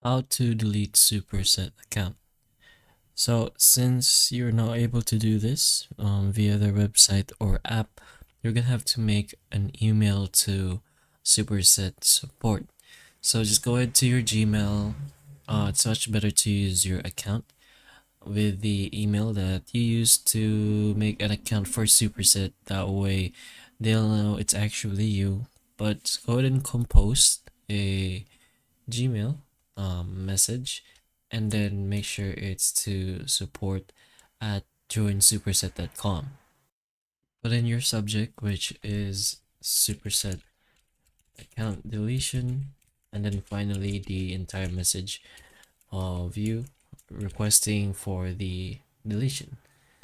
How to delete Superset account. So since you're not able to do this via their website or app, you're gonna have to make an email to Superset support. So just go ahead to your Gmail. It's much better to use your account with the email that you use to make an account for Superset. That way they'll know it's actually you. But go ahead and compose a Gmail message, and then make sure it's to support at joinsuperset.com. Put in your subject, which is Superset account deletion, and then finally the entire message of you requesting for the deletion.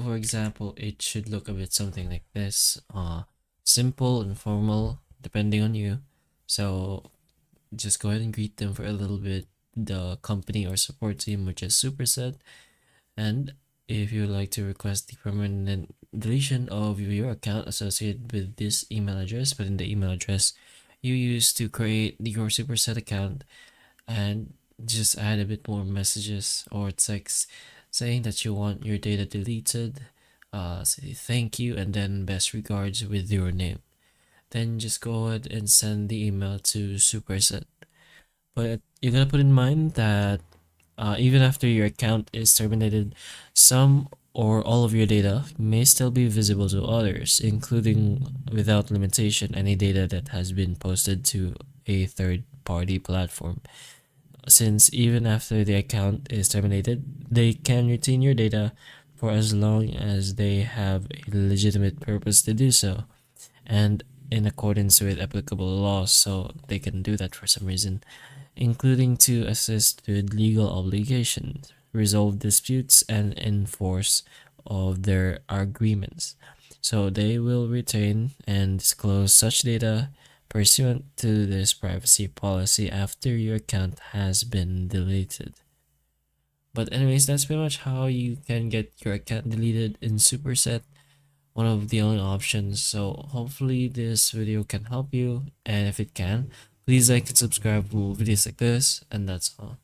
For example, it should look a bit something like this, simple and formal depending on you. So just go ahead and greet them for a little bit, the company or support team, which is Superset. And if you would like to request the permanent deletion of your account associated with this email address, put in the email address you used to create your Superset account, and just add a bit more messages or text saying that you want your data deleted, say thank you, and then best regards with your name. Then just go ahead and send the email to Superset. But you gotta put in mind that even after your account is terminated, some or all of your data may still be visible to others, including without limitation any data that has been posted to a third party platform. Since even after the account is terminated, they can retain your data for as long as they have a legitimate purpose to do so, and in accordance with applicable laws, so they can do that for some reason, including to assist with legal obligations, resolve disputes, and enforce of their agreements. So they will retain and disclose such data pursuant to this privacy policy after your account has been deleted. But anyways, that's pretty much how you can get your account deleted in Superset, one of the only options. So hopefully this video can help you, and if it can, please like and subscribe for more videos like this, and that's all.